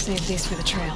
Save these for the trail.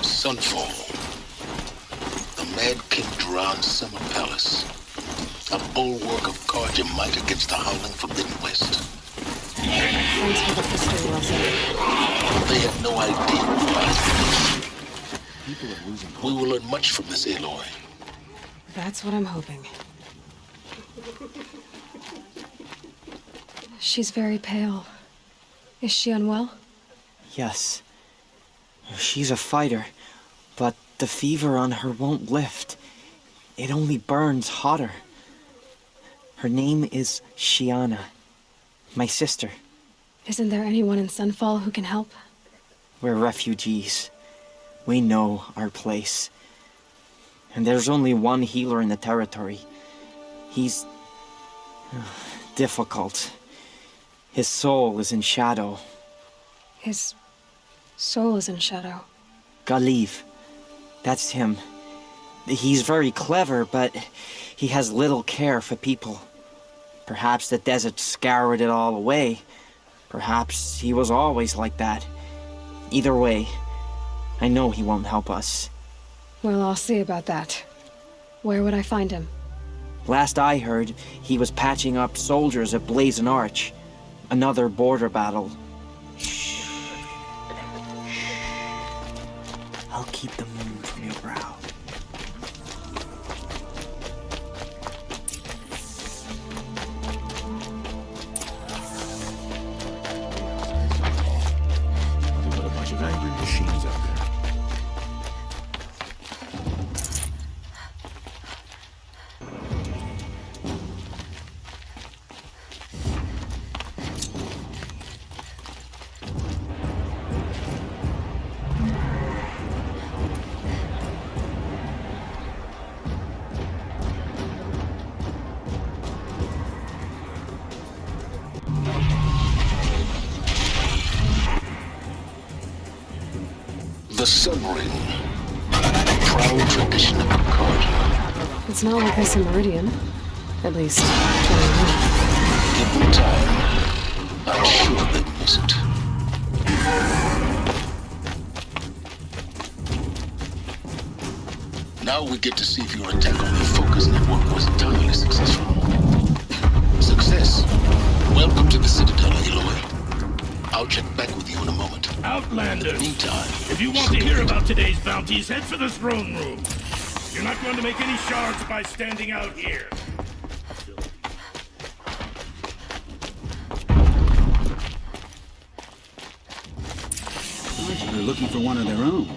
Sunfall. The Mad King Duran's summer palace. A bulwark of guard your might against the howling forbidden west. Thanks for the history lesson. They had no idea of life. We will learn much from this, Aloy. That's what I'm hoping. She's very pale. Is she unwell? Yes. She's a fighter, but the fever on her won't lift. It only burns hotter. Her name is Shiana, my sister. Isn't there anyone in Sunfall who can help? We're refugees. We know our place. And there's only one healer in the territory. He's difficult. His soul is in shadow. His soul is in shadow. Galiv. That's him. He's very clever, but he has little care for people. Perhaps the desert scoured it all away. Perhaps he was always like that. Either way, I know he won't help us. Well, I'll see about that. Where would I find him? Last I heard, he was patching up soldiers at Blazon Arch. Another border battle. Shh. I'll keep the moon from your brow. Nothing but a bunch of angry machines out there. The Sun Ring. Proud tradition of Picard. It's not like this in Meridian. At least, Give them time. I'm sure they'd miss it. Now we get to see if your attack on the Focus Network was entirely successful. Success. Welcome to the Citadel, Aloy. I'll check back with you in a moment. Outlanders! In the meantime, If you want to hear about today's bounties, head for the throne room. You're not going to make any shards by standing out here. They're looking for one of their own.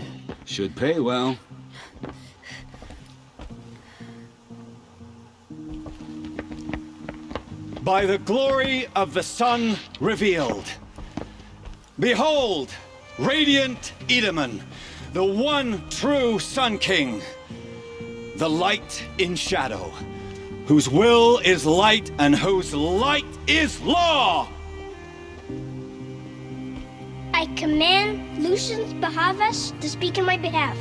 Should pay well. By the glory of the sun revealed. Behold, radiant Edaman, the one true Sun King. The light in shadow, whose will is light and whose light is law. I command Lucius Behemoth to speak in my behalf.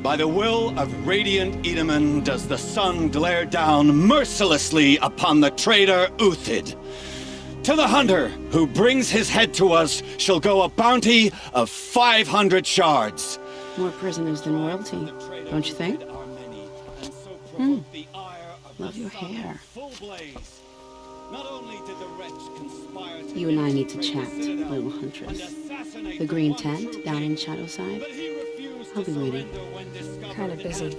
By the will of radiant Edaman does the sun glare down mercilessly upon the traitor Uthid. To the hunter who brings his head to us shall go a bounty of 500 shards. More prisoners than royalty, don't you think? Love your hair. You and I need to chat, little huntress. The green tent down in Shadowside. I'll be waiting. kind of busy.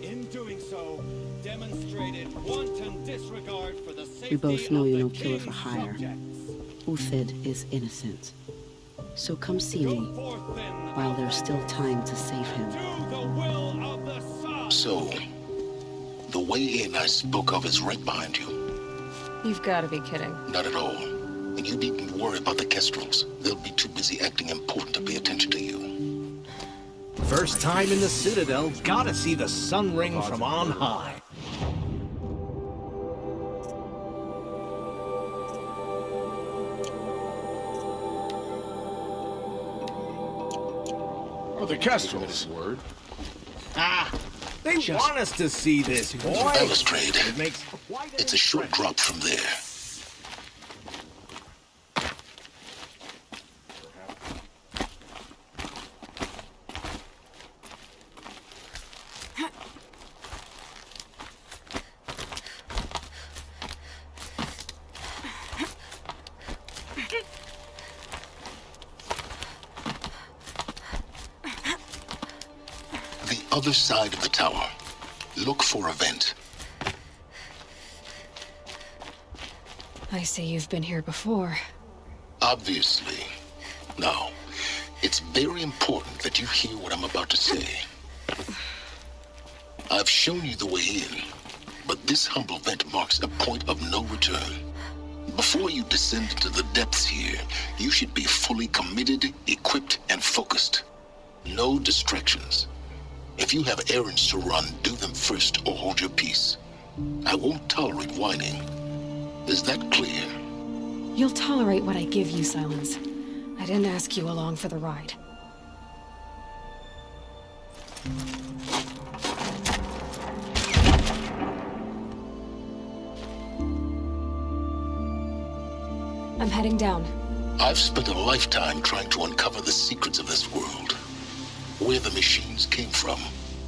In doing so, demonstrated wanton disregard for the We both safety know of you're the no killer king's for hire. subjects. Uthid is innocent. So come see Go me forth then, while there's still time to save him. do the will of the sun. So, the way in I spoke of is right behind you. You've got to be kidding. Not at all. And you needn't worry about the Kestrels. They'll be too busy acting important to pay attention to you. First time in the Citadel, gotta see the sun ring from on high. Oh, the Kestrels. Word. Ah, they want us to see this, boy. Balustrade. It makes quite It's a short drop from there. The other side of the tower. Look for a vent. I see you've been here before. Obviously. Now, it's very important that you hear what I'm about to say. I've shown you the way in, but this humble vent marks a point of no return. Before you descend into the depths here, you should be fully committed, equipped, and focused. No distractions. If you have errands to run, do them first or hold your peace. I won't tolerate whining. Is that clear? You'll tolerate what I give you, Silence. I didn't ask you along for the ride. I'm heading down. I've spent a lifetime trying to uncover the secrets of this world. Where the machines came from.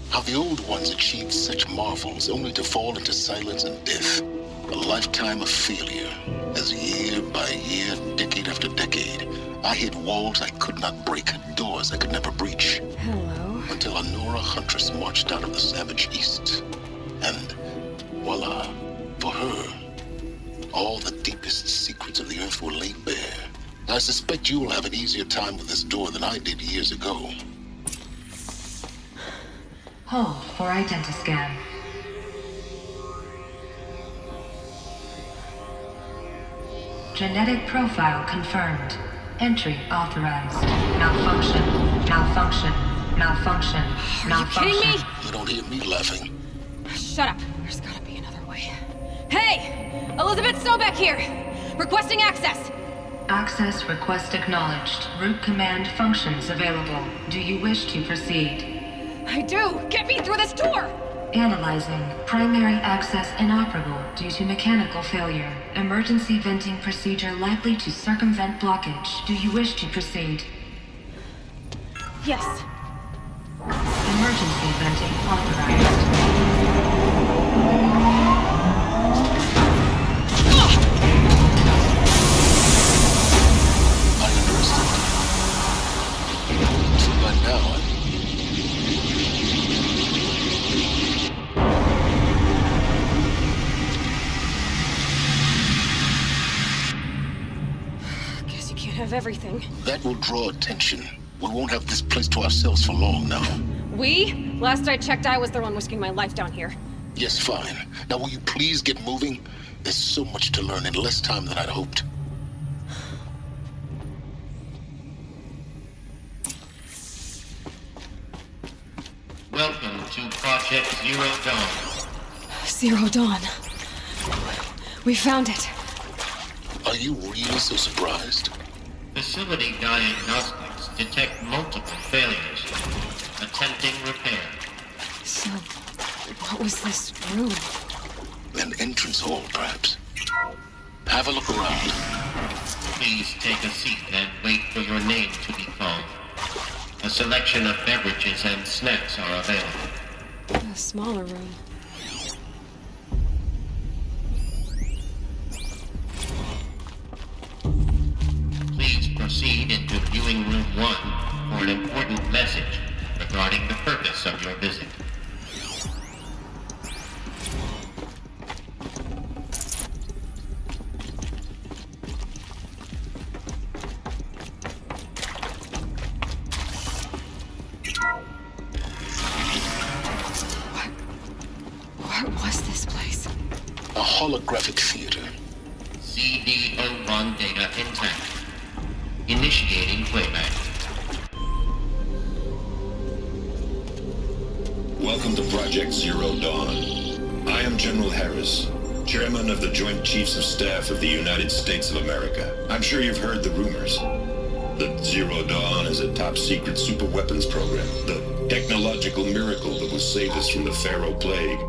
How the old ones achieved such marvels only to fall into silence and death. A lifetime of failure. As year by year, decade after decade, I hit walls I could not break, doors I could never breach. Hello. Until a Nora huntress marched out of the savage east. And voila, for her, all the deepest secrets of the earth were laid bare. I suspect you'll have an easier time with this door than I did years ago. Hold for identiscan. Genetic profile confirmed. Entry authorized. Malfunction. Malfunction. Malfunction. Malfunction. Are you kidding me? You don't hear me laughing. Shut up. There's gotta be another way. Hey! Elizabeth Sobeck here! Requesting access! Access request acknowledged. Root command functions available. Do you wish to proceed? I do! Get me through this door! Analyzing. Primary access inoperable due to mechanical failure. Emergency venting procedure likely to circumvent blockage. Do you wish to proceed? Yes. Emergency venting authorized. I understand. So by now, Guess you can't have everything. that will draw attention. We won't have this place to ourselves for long now. We? Last I checked, I was the one risking my life down here. Yes, fine. Now will you please get moving? There's so much to learn in less time than I'd hoped. Welcome to Project Zero Dawn. Zero Dawn. We found it. Are you really so surprised? Facility diagnostics detect multiple failures. Attempting repair. So, what was this room? An entrance hall, perhaps. Have a look around. Please take a seat and wait for your name to be called. A selection of beverages and snacks are available. A smaller room. Please proceed into viewing room 1 for an important message regarding the purpose of your visit. A holographic theater. CD01 data intact. Initiating playback. Welcome to Project Zero Dawn. I am General Harris, Chairman of the Joint Chiefs of Staff of the United States of America. I'm sure you've heard the rumors. The Zero Dawn is a top-secret super-weapons program, the technological miracle that will save us from the Pharaoh Plague,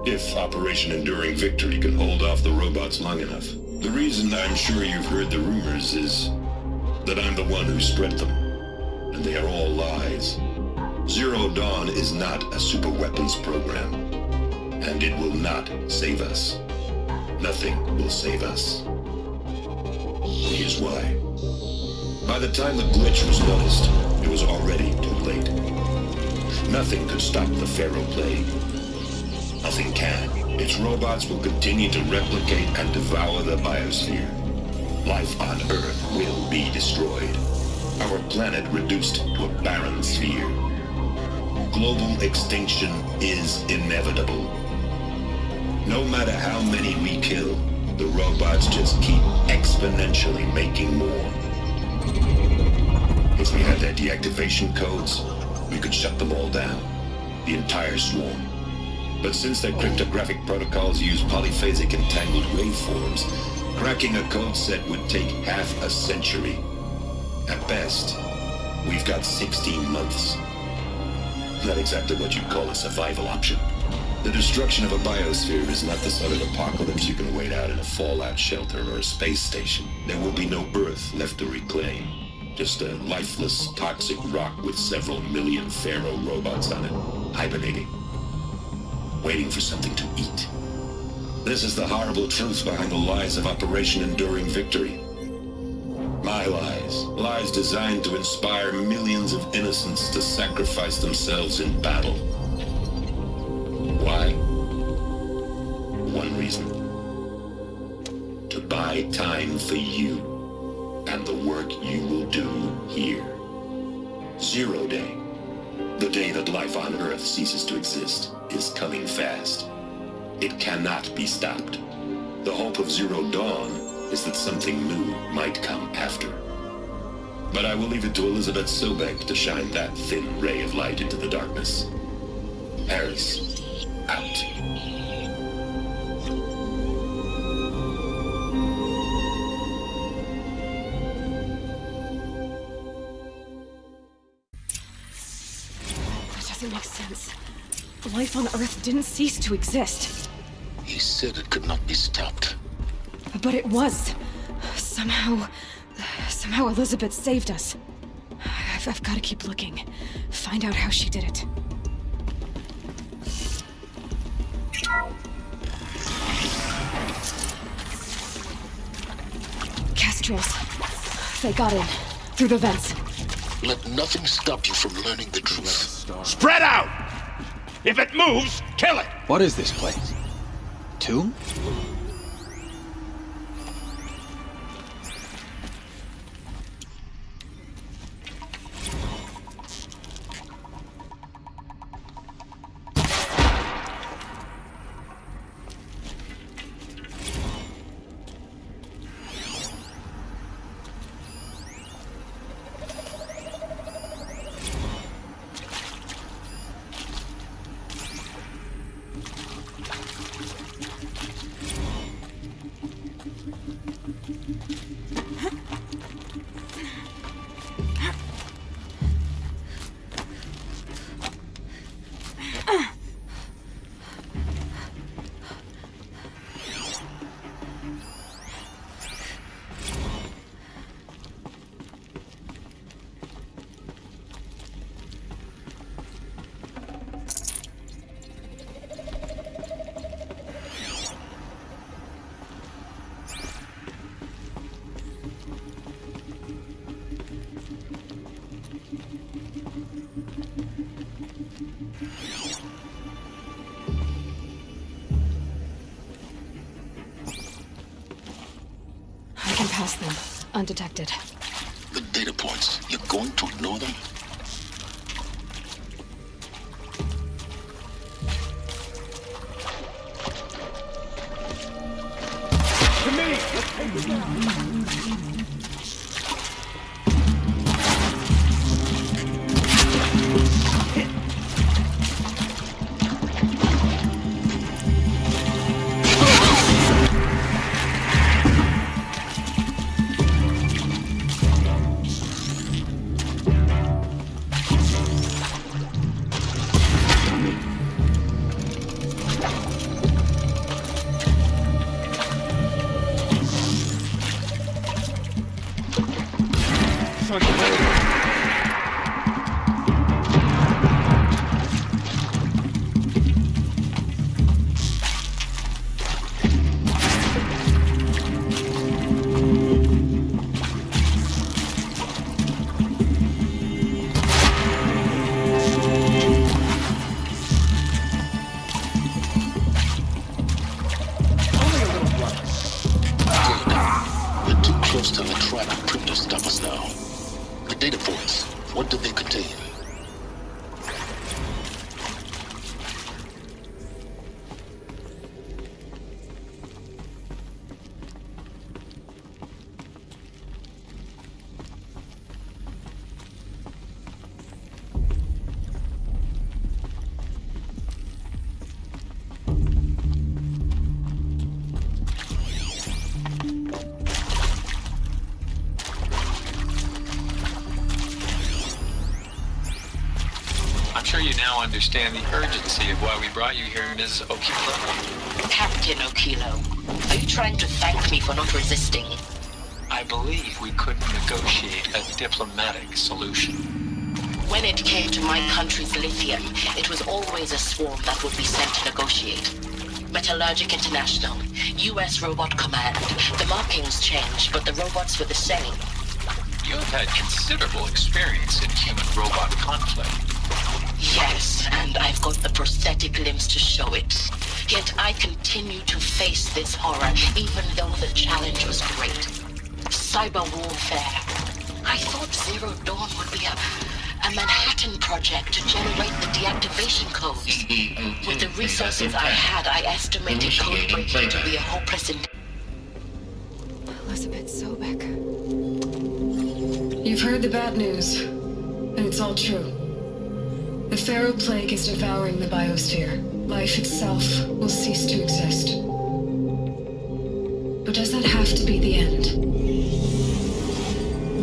if Operation Enduring Victory can hold off the robots long enough. The reason I'm sure you've heard the rumors is that I'm the one who spread them, and they are all lies. Zero Dawn is not a super-weapons program, and it will not save us. Nothing will save us. Here's why. By the time the glitch was noticed, it was already too late. Nothing could stop the Pharaoh Plague. Nothing can. Its robots will continue to replicate and devour the biosphere. Life on Earth will be destroyed. Our planet reduced to a barren sphere. Global extinction is inevitable. No matter how many we kill, the robots just keep exponentially making more. If we had their deactivation codes, we could shut them all down, the entire swarm. But since their cryptographic protocols use polyphasic entangled waveforms, cracking a code set would take half a century. At best, we've got 16 months. Not exactly what you'd call a survival option. The destruction of a biosphere is not the sort of apocalypse you can wait out in a fallout shelter or a space station. There will be no Earth left to reclaim. Just a lifeless, toxic rock with several million Pharaoh robots on it, hibernating, waiting for something to eat. This is the horrible truth behind the lies of Operation Enduring Victory. My lies. Lies designed to inspire millions of innocents to sacrifice themselves in battle. Why? One reason. To buy time for you and the work you will do here. Zero Day, the day that life on Earth ceases to exist, is coming fast. It cannot be stopped. The hope of Zero Dawn is that something new might come after. But I will leave it to Elizabeth Sobek to shine that thin ray of light into the darkness. Harris, out. Doesn't make sense. Life on Earth didn't cease to exist. He said it could not be stopped. But it was. Somehow Elizabeth saved us. I've got to keep looking. Find out how she did it. Kestrels. They got in. Through the vents. Let nothing stop you from learning the truth. Spread out! If it moves, kill it! What is this place? Tomb? Pass them, undetected. The data points, you're going to ignore them? Understand the urgency of why we brought you here, Ms. Okilo. Captain Okilo, are you trying to thank me for not resisting? I believe we couldn't negotiate a diplomatic solution. When it came to my country's lithium, it was always a swarm that would be sent to negotiate. Metallurgic International, U.S. Robot Command. The markings changed, but the robots were the same. You have had considerable experience in human-robot conflict. Yes, and I've got the prosthetic limbs to show it. Yet I continue to face this horror, even though the challenge was great. Cyber warfare. I thought Zero Dawn would be a Manhattan project to generate the deactivation codes. With the resources I had, I estimated code breaking to be a hopeless Elizabeth Sobek. You've heard the bad news, and it's all true. The Pharaoh Plague is devouring the biosphere. Life itself will cease to exist. But does that have to be the end?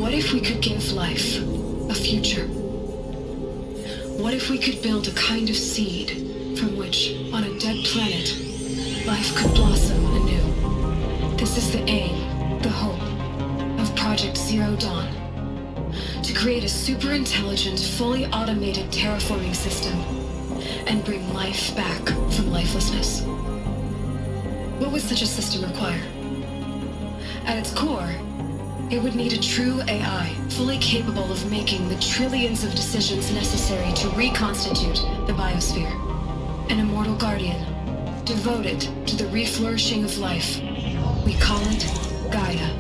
What if we could give life a future? What if we could build a kind of seed from which, on a dead planet, life could blossom anew? This is the aim, the hope, of Project Zero Dawn. To create a super-intelligent, fully automated terraforming system and bring life back from lifelessness. What would such a system require? At its core, it would need a true AI, fully capable of making the trillions of decisions necessary to reconstitute the biosphere. An immortal guardian, devoted to the reflourishing of life. We call it Gaia.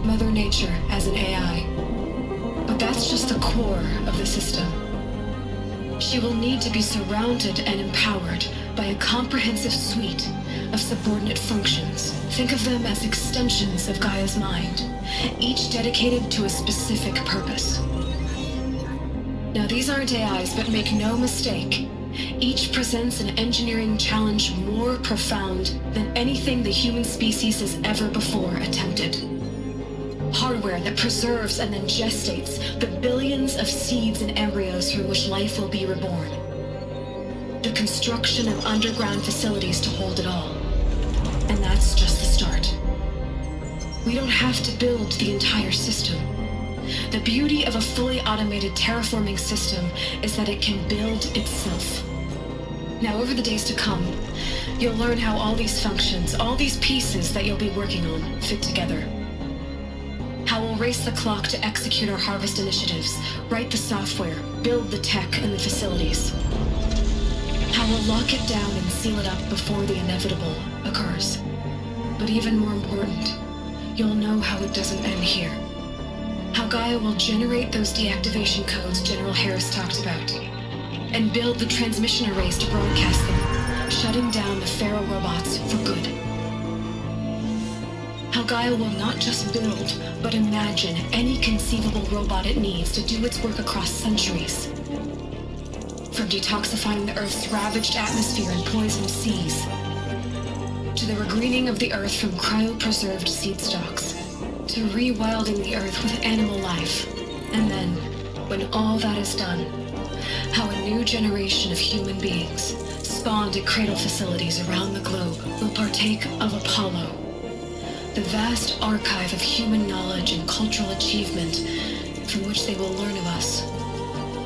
Mother Nature as an AI. But that's just the core of the system. She will need to be surrounded and empowered by a comprehensive suite of subordinate functions. Think of them as extensions of Gaia's mind, each dedicated to a specific purpose. Now, these aren't AIs, but make no mistake, each presents an engineering challenge more profound than anything the human species has ever before attempted. Hardware that preserves and then gestates the billions of seeds and embryos from which life will be reborn. The construction of underground facilities to hold it all. And that's just the start. We don't have to build the entire system. The beauty of a fully automated terraforming system is that it can build itself. Now, over the days to come, you'll learn how all these functions, all these pieces that you'll be working on, fit together. How we'll race the clock to execute our harvest initiatives, write the software, build the tech and the facilities. How we'll lock it down and seal it up before the inevitable occurs. But even more important, you'll know how it doesn't end here. How Gaia will generate those deactivation codes General Harris talked about, and build the transmission arrays to broadcast them, shutting down the Pharaoh robots for good. How Gaia will not just build, but imagine any conceivable robot it needs to do its work across centuries. From detoxifying the Earth's ravaged atmosphere and poisoned seas, to the regreening of the Earth from cryopreserved seed stalks, to rewilding the Earth with animal life. And then, when all that is done, how a new generation of human beings, spawned at cradle facilities around the globe, will partake of Apollo, the vast archive of human knowledge and cultural achievement from which they will learn of us,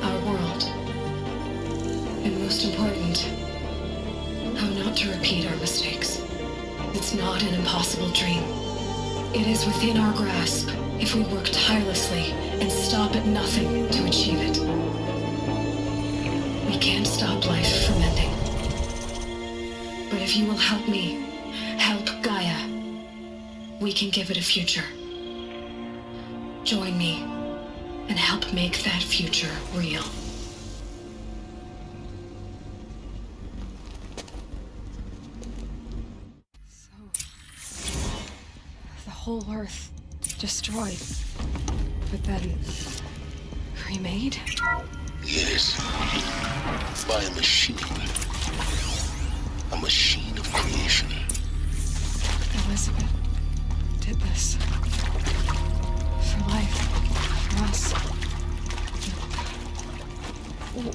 our world. And most important, how not to repeat our mistakes. It's not an impossible dream. It is within our grasp if we work tirelessly and stop at nothing to achieve it. We can't stop life from ending. But if you will help me, help Gaia, we can give it a future. Join me and help make that future real. The whole Earth destroyed, but then remade? Yes. By a machine. A machine of creation. Elizabeth did this. For life. For us.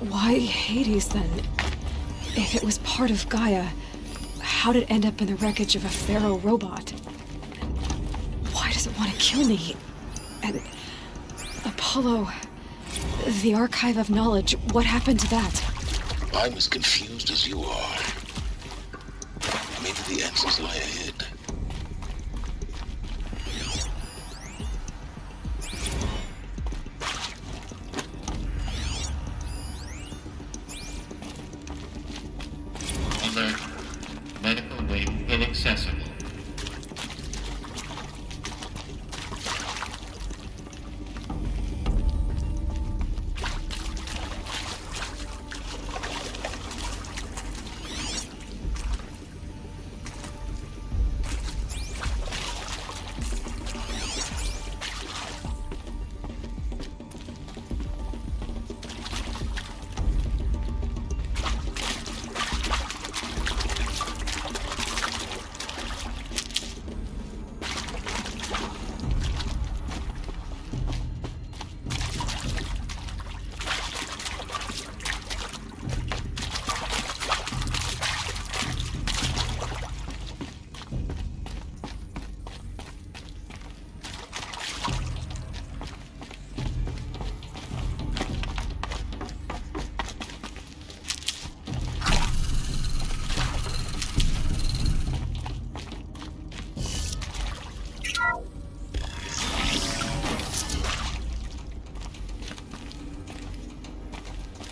Why Hades, then? If it was part of Gaia, how did it end up in the wreckage of a pharaoh robot? Why does it want to kill me? And Apollo, the archive of knowledge, what happened to that? I'm as confused as you are. Maybe the answers lie ahead. Alert. Medical wing inaccessible.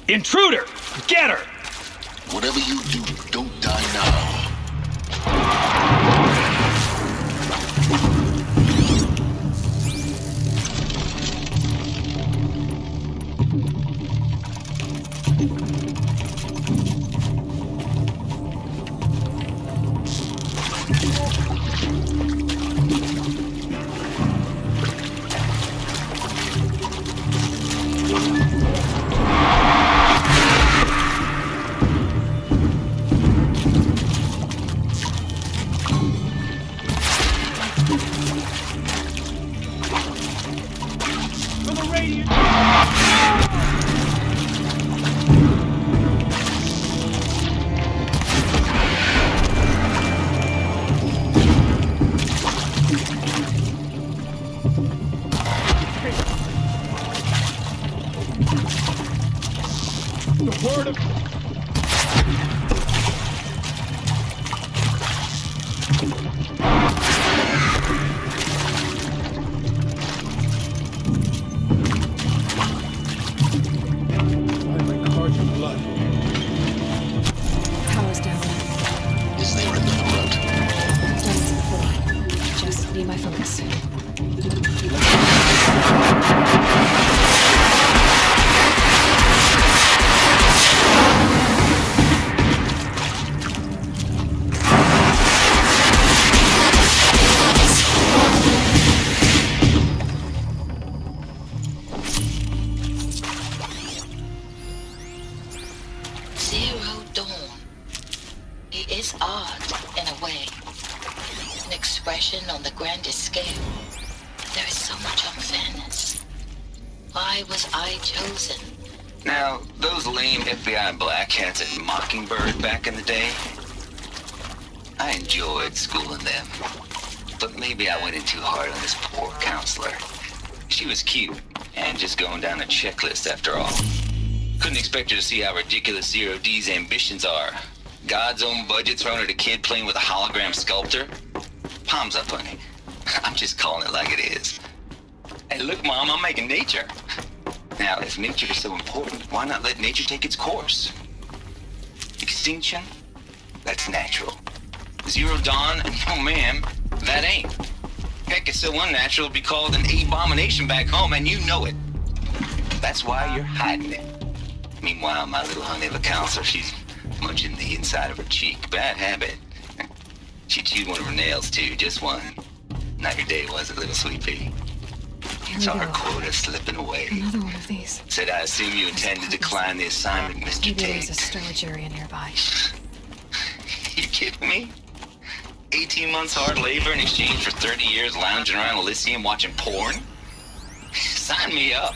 Intruder! Get her! Whatever you do, don't die now. way. An expression on the grandest scale. There is so much unfairness. Why was I chosen? Now, those lame FBI black hats at Mockingbird back in the day, I enjoyed schooling them. But maybe I went in too hard on this poor counselor. She was cute, and just going down a checklist after all. Couldn't expect her to see how ridiculous Zero D's ambitions are. God's own budget thrown at a kid playing with a hologram sculptor? Palms up, honey. I'm just calling it like it is. Hey, look, Mom, I'm making nature. Now, if nature is so important, why not let nature take its course? Extinction? That's natural. Zero Dawn? No, ma'am, that ain't. Heck, it's so unnatural to be called an abomination back home, and you know it. That's why you're hiding it. Meanwhile, my little honey of a counselor, she's munching the inside of her cheek. Bad habit. She chewed one of her nails, too, just one. Not your day, was it, little sweet pea? Saw her quota slipping away. Another one of these. Said, I assume you intend to decline the assignment, Mr. Maybe Tate. there's a storage area nearby. You kidding me? 18 months hard labor in exchange for 30 years lounging around Elysium watching porn? Sign me up.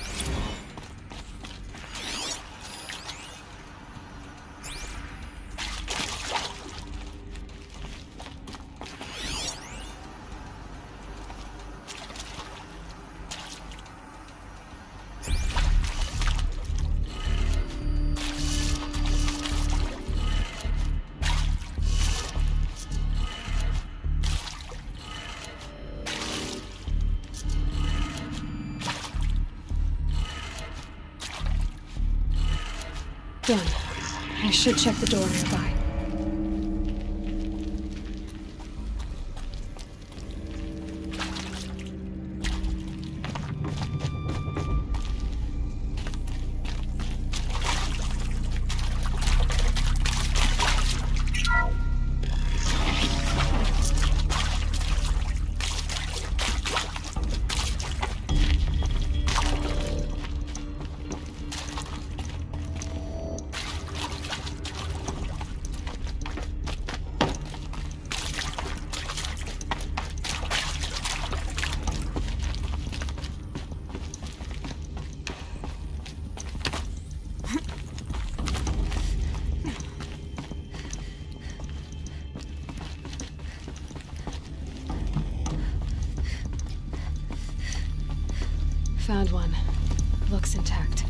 Done. I should check the door nearby. Found one. Looks intact.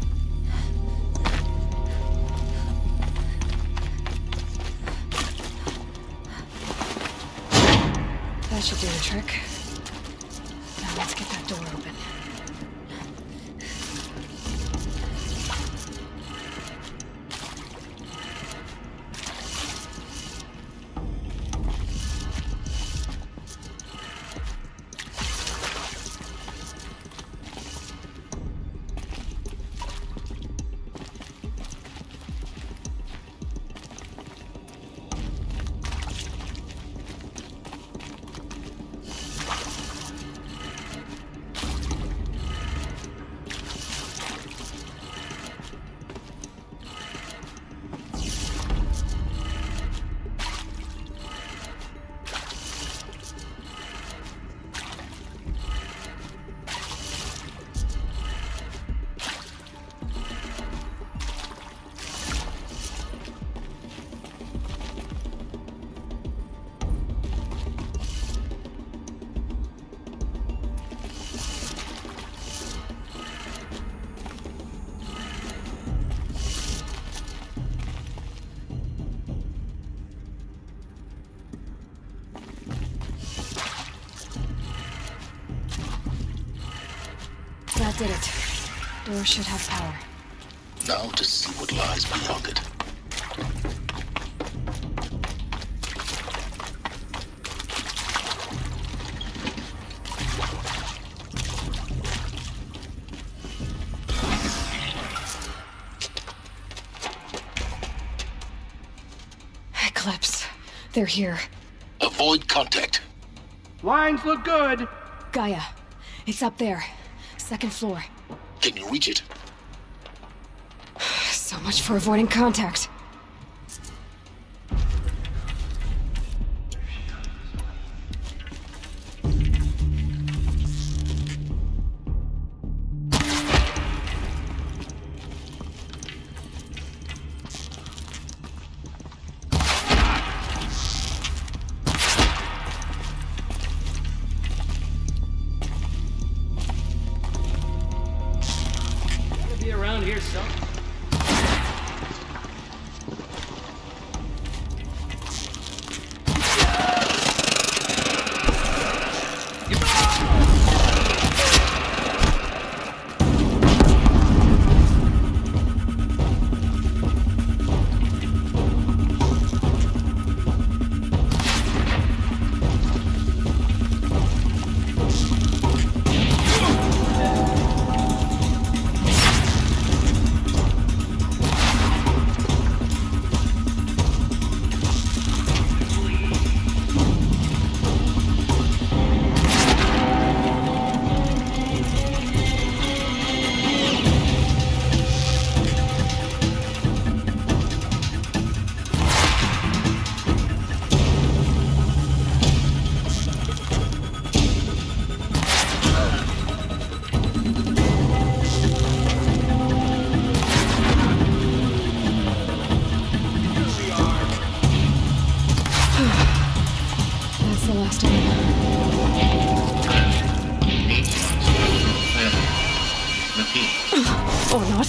That should do the trick. Now let's get that door open. That did it. Door should have power. Now to see what lies beyond it. Eclipse. They're here. Avoid contact. Lines look good. Gaia. It's up there. Second floor. Can you reach it? So much for avoiding contact. last of them. Repeat. Or not.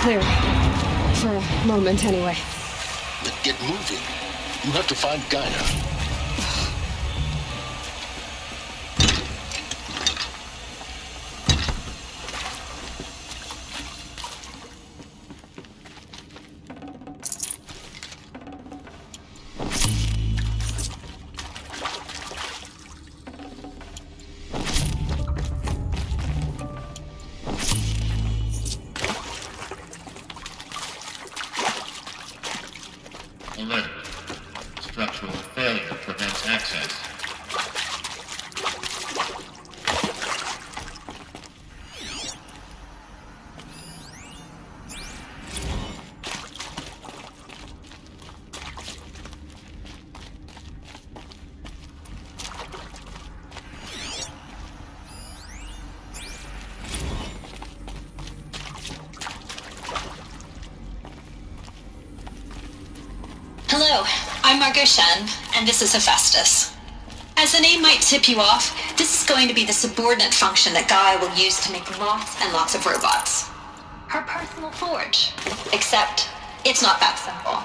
Clear. For a moment, anyway. Then get moving. You have to find Gaia. Alert. Structural failure prevents access. Hello, I'm Margot Shen, and this is Hephaestus. As the name might tip you off, this is going to be the subordinate function that Gaia will use to make lots and lots of robots. Her personal forge. Except, it's not that simple.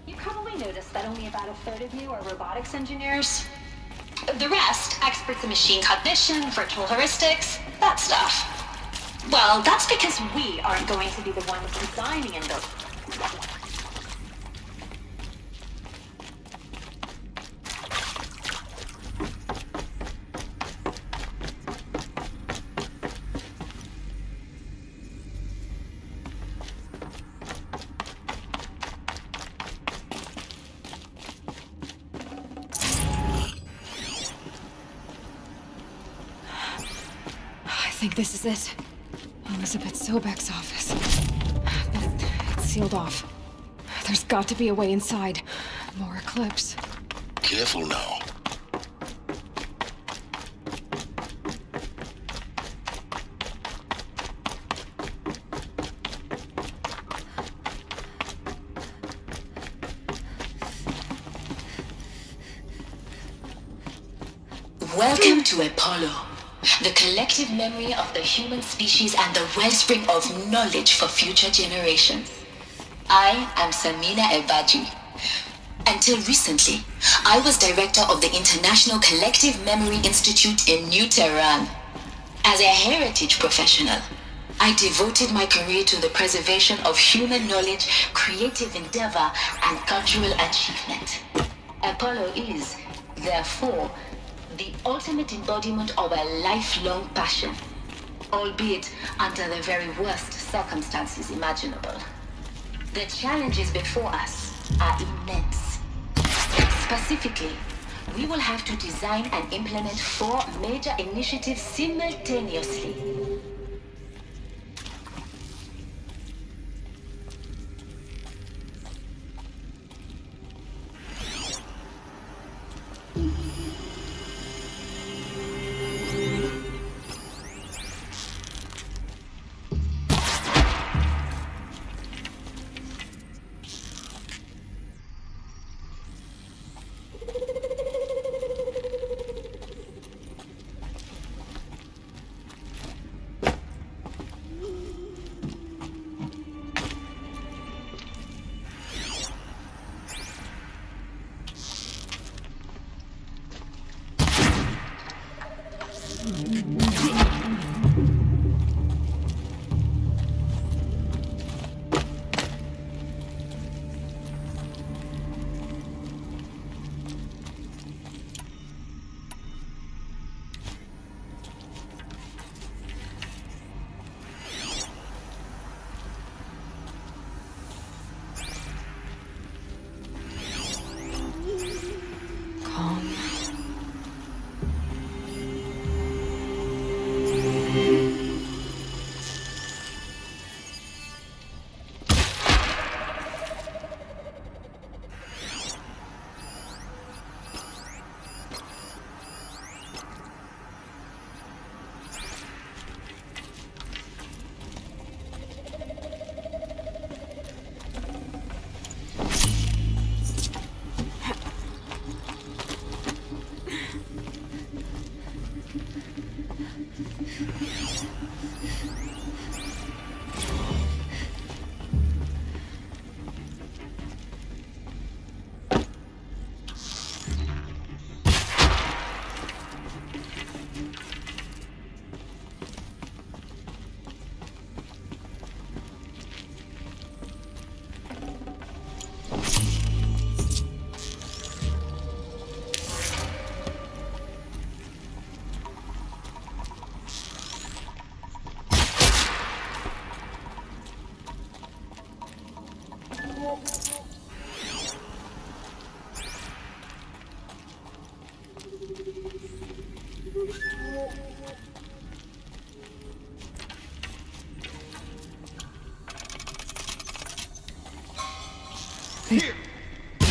You probably noticed that only about a third of you are robotics engineers. The rest, experts in machine cognition, virtual heuristics, that stuff. Well, that's because we aren't going to be the ones designing and building. I think this is it. Elizabeth Sobek's office. But it's sealed off. There's got to be a way inside. More Eclipse. Careful now. Welcome to Apollo, the collective memory of the human species and the wellspring of knowledge for future generations. I am Samina Ebaji. Until recently, I was director of the International Collective Memory Institute in New Tehran. As a heritage professional, I devoted my career to the preservation of human knowledge, creative endeavor, and cultural achievement. Apollo is, therefore, the ultimate embodiment of a lifelong passion, albeit under the very worst circumstances imaginable. The challenges before us are immense. Specifically, we will have to design and implement 4 major initiatives simultaneously.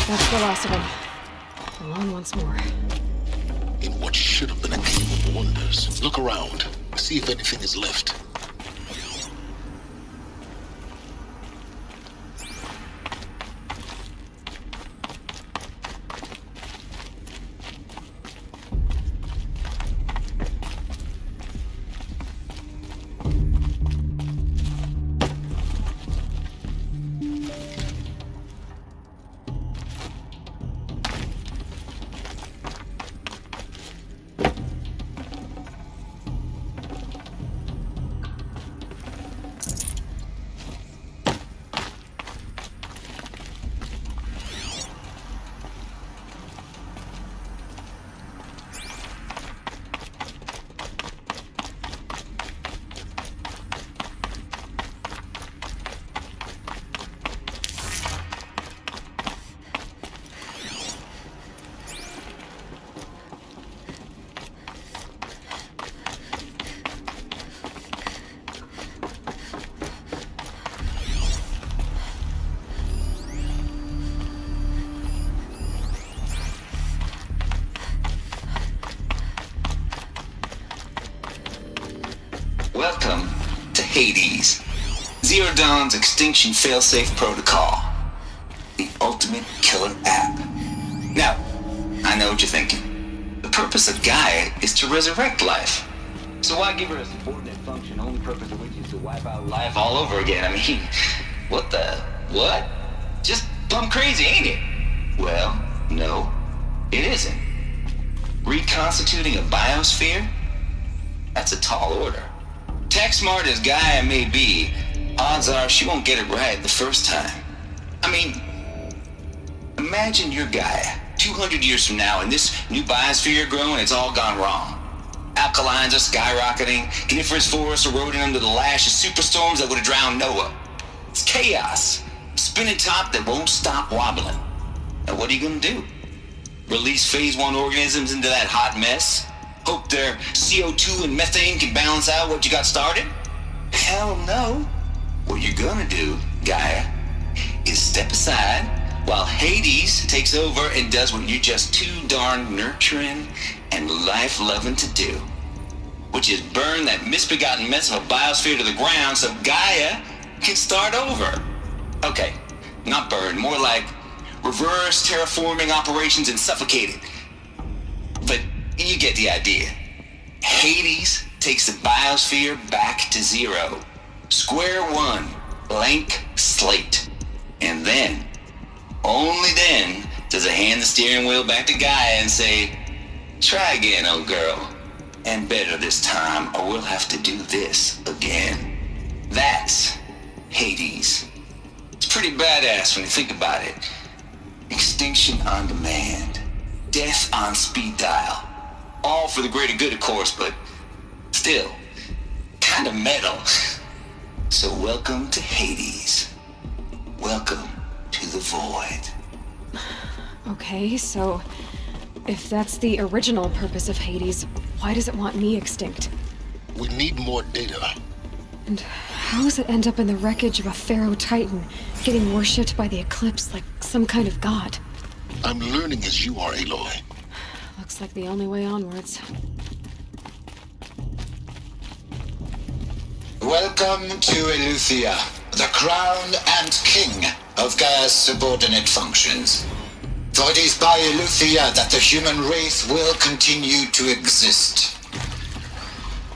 That's the last of them. Alone once more. In what should have been a game of wonders. Look around. See if anything is left. Welcome to Hades, Zero Dawn's extinction failsafe protocol, the ultimate killer app. Now, I know what you're thinking. The purpose of Gaia is to resurrect life. So why give her a subordinate function, only purpose of which is to wipe out life all over again? I mean, what? Just plumb crazy, ain't it? Well, no, it isn't. Reconstituting a biosphere? That's a tall order. Tech smart as Gaia may be, odds are she won't get it right the first time. I mean, imagine you're Gaia 200 years from now and this new biosphere you're growing, it's all gone wrong. Alkalines are skyrocketing, coniferous forests eroding under the lash of superstorms that would have drowned Noah. It's chaos, spinning top that won't stop wobbling. Now what are you gonna do? Release phase 1 organisms into that hot mess? Hope their CO2 and methane can balance out what you got started? Hell no. What you're gonna do, Gaia, is step aside while Hades takes over and does what you're just too darn nurturing and life-loving to do, which is burn that misbegotten mess of a biosphere to the ground so Gaia can start over. Okay, not burn, more like reverse terraforming operations and suffocate it. But you get the idea. Hades takes the biosphere back to zero. Square one, blank slate. And then, only then, does it hand the steering wheel back to Gaia and say, try again, old girl. And better this time, or we'll have to do this again. That's Hades. It's pretty badass when you think about it. Extinction on demand. Death on speed dial. All for the greater good, of course, but still, kind of metal. So welcome to Hades. Welcome to the void. Okay, so if that's the original purpose of Hades, why does it want me extinct? We need more data. And how does it end up in the wreckage of a Pharaoh Titan, getting worshipped by the Eclipse like some kind of god? I'm learning as you are, Aloy. Looks like the only way onwards. Welcome to Eleuthia, the crown and king of Gaia's subordinate functions. For it is by Eleuthia that the human race will continue to exist.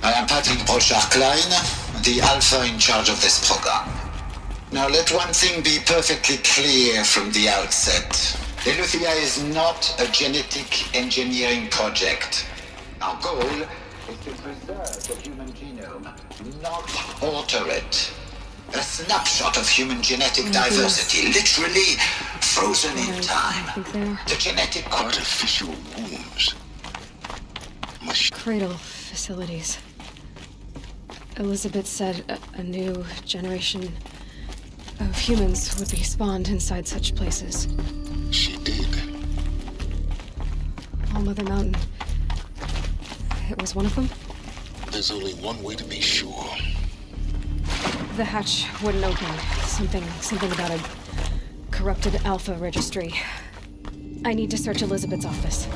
I am Patrick Brochard-Klein, the alpha in charge of this program. Now let one thing be perfectly clear from the outset. Eleuthia is not a genetic engineering project. Our goal is to preserve the human genome, not alter it. A snapshot of human genetic diversity, literally frozen in time. The genetic artificial wombs. Cradle facilities. Elizabeth said a new generation of humans would be spawned inside such places. She did. All Mother Mountain. It was one of them? There's only one way to be sure. The hatch wouldn't open. Something about a corrupted alpha registry. I need to search Elizabeth's office.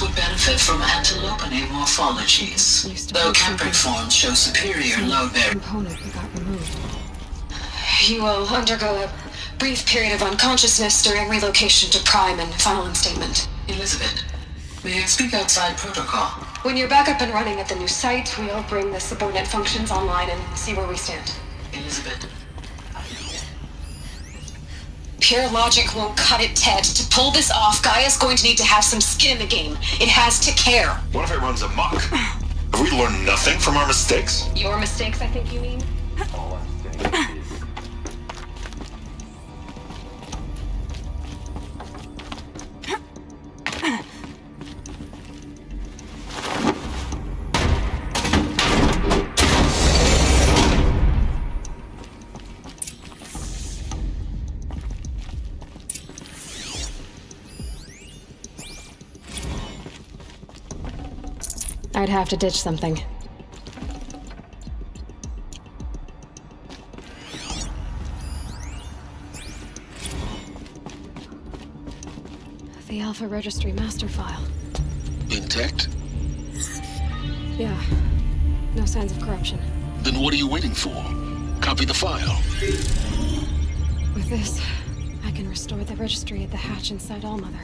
Would benefit from antilopine morphologies, though Capricorns show superior low barrier. Component that got removed. You will undergo a brief period of unconsciousness during relocation to Prime and final instatement. Elizabeth, may I speak outside protocol? When you're back up and running at the new site, we'll bring the subordinate functions online and see where we stand. Elizabeth. Pure logic won't cut it, Ted. To pull this off, Gaia's going to need to have some skin in the game. It has to care. What if it runs amok? Have we learned nothing from our mistakes? Your mistakes, I think you mean? All I'm saying is... I'd have to ditch something. The Alpha Registry master file. Intact? Yeah. No signs of corruption. Then what are you waiting for? Copy the file. With this, I can restore the registry at the hatch inside Allmother.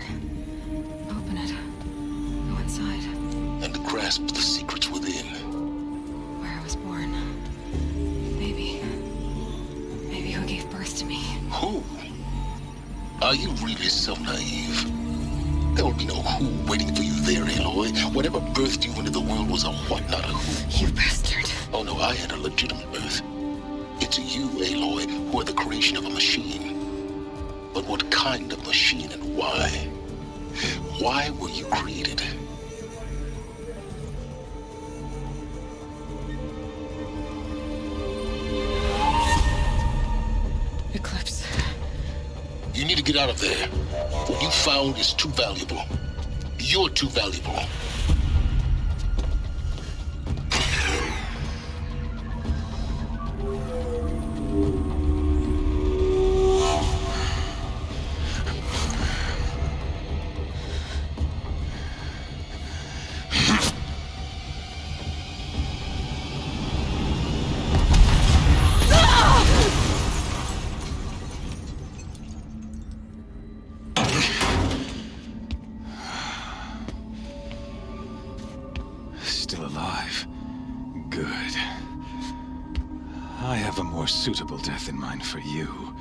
Open it. Go inside. And grasp the secrets within. Where I was born. Maybe who gave birth to me. Who? Are you really so naive? There will be no who waiting for you there, Aloy. Whatever birthed you into the world was a what, not a who. You bastard. Oh no, I had a legitimate birth. It's you, Aloy, who are the creation of a machine. But what kind of machine and why? Why were you created? Eclipse. You need to get out of there. What you found is too valuable. You're too valuable. Still alive. Good. I have a more suitable death in mind for you.